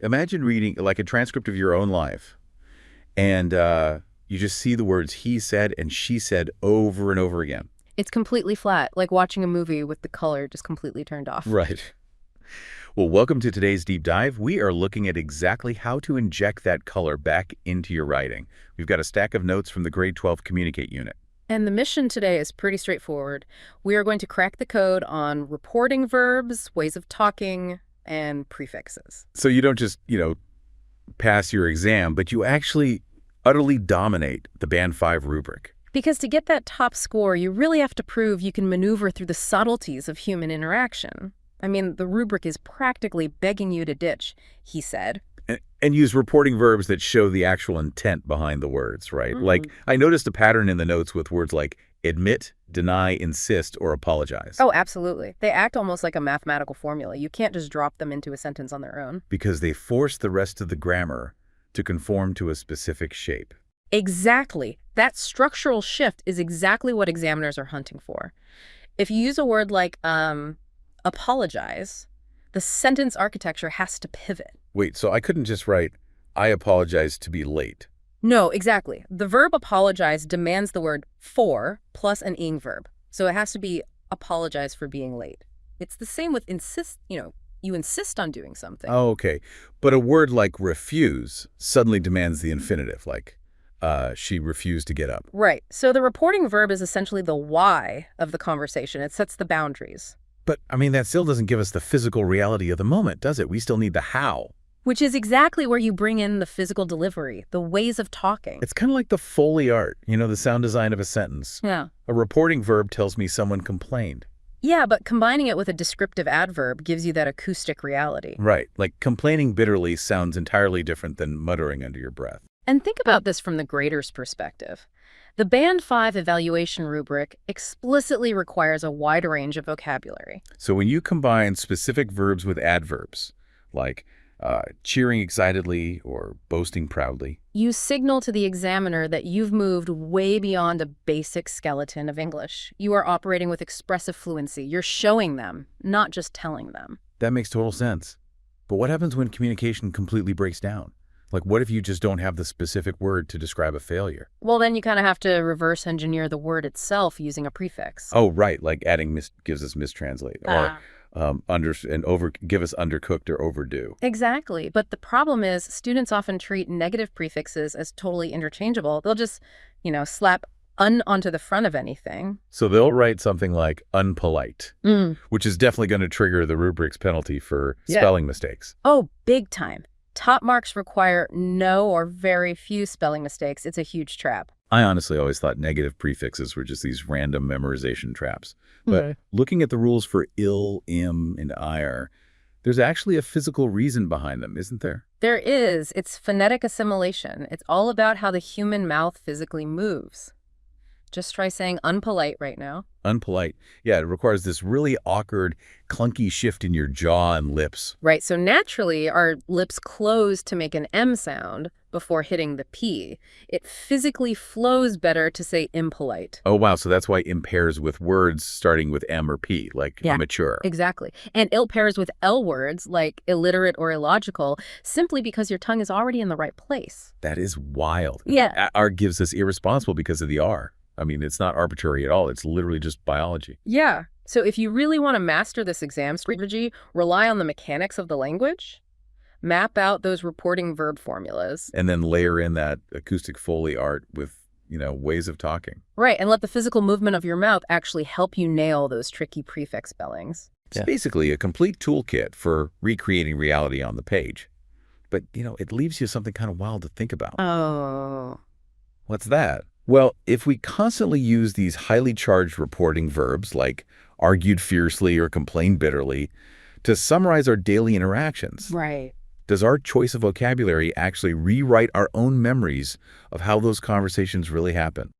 Imagine reading like a transcript of your own life, and you just see the words he said and she said over and over again. It's completely flat, like watching a movie with the color just completely turned off. Right. Well, welcome to today's deep dive. We are looking at exactly how to inject that color back into your writing. We've got a stack of notes from the grade 12 Communicate unit. And the mission today is pretty straightforward. We are going to crack the code on reporting verbs, ways of talking, and prefixes. So you don't just, pass your exam, but you actually utterly dominate the Band 5 rubric. Because to get that top score, you really have to prove you can maneuver through the subtleties of human interaction. I mean, the rubric is practically begging you to ditch, he said. And use reporting verbs that show the actual intent behind the words, right? Like, I noticed a pattern in the notes with words like admit, deny, insist, or apologize. Oh, absolutely. They act almost like a mathematical formula. You can't just drop them into a sentence on their own. Because they force the rest of the grammar to conform to a specific shape. Exactly. That structural shift is exactly what examiners are hunting for. If you use a word like apologize, the sentence architecture has to pivot. Wait, so I couldn't just write, I apologize to be late. No, exactly. The verb apologize demands the word for plus an ing verb. So it has to be apologize for being late. It's the same with insist, you insist on doing something. Oh, okay. But a word like refuse suddenly demands the infinitive, like she refused to get up. Right. So the reporting verb is essentially the why of the conversation. It sets the boundaries. But, that still doesn't give us the physical reality of the moment, does it? We still need the how. Which is exactly where you bring in the physical delivery, the ways of talking. It's kind of like the Foley art, the sound design of a sentence. Yeah. A reporting verb tells me someone complained. Yeah, but combining it with a descriptive adverb gives you that acoustic reality. Right. Like complaining bitterly sounds entirely different than muttering under your breath. And think about this from the grader's perspective. The Band 5 evaluation rubric explicitly requires a wide range of vocabulary. So when you combine specific verbs with adverbs, like cheering excitedly or boasting proudly, you signal to the examiner that you've moved way beyond a basic skeleton of English. You are operating with expressive fluency. You're showing them, not just telling them. That makes total sense. But what happens when communication completely breaks down? Like, what if you just don't have the specific word to describe a failure? Well, then you kind of have to reverse engineer the word itself using a prefix. Oh, right. Like adding gives us mistranslate. Or give us undercooked or overdue. Exactly. But the problem is students often treat negative prefixes as totally interchangeable. They'll just, slap un onto the front of anything. So they'll write something like unpolite, which is definitely going to trigger the rubric's penalty for spelling mistakes. Oh, big time. Top marks require no or very few spelling mistakes. It's a huge trap. I honestly always thought negative prefixes were just these random memorization traps. But looking at the rules for ill, im, and ire, there's actually a physical reason behind them, isn't there? There is. It's phonetic assimilation. It's all about how the human mouth physically moves. Just try saying unpolite right now. Unpolite. Yeah, it requires this really awkward, clunky shift in your jaw and lips. Right, so naturally our lips close to make an M sound before hitting the P. It physically flows better to say impolite. Oh, wow, so that's why im pairs with words starting with M or P, like immature. Exactly. And ill pairs with L words, like illiterate or illogical, simply because your tongue is already in the right place. That is wild. Yeah. R gives us irresponsible because of the R. It's not arbitrary at all. It's literally just biology. Yeah. So if you really want to master this exam strategy, rely on the mechanics of the language, map out those reporting verb formulas. And then layer in that acoustic Foley art with, ways of talking. Right. And let the physical movement of your mouth actually help you nail those tricky prefix spellings. It's basically a complete toolkit for recreating reality on the page. But, it leaves you something kind of wild to think about. Oh. What's that? Well, if we constantly use these highly charged reporting verbs like argued fiercely or complained bitterly to summarize our daily interactions, right, does our choice of vocabulary actually rewrite our own memories of how those conversations really happen?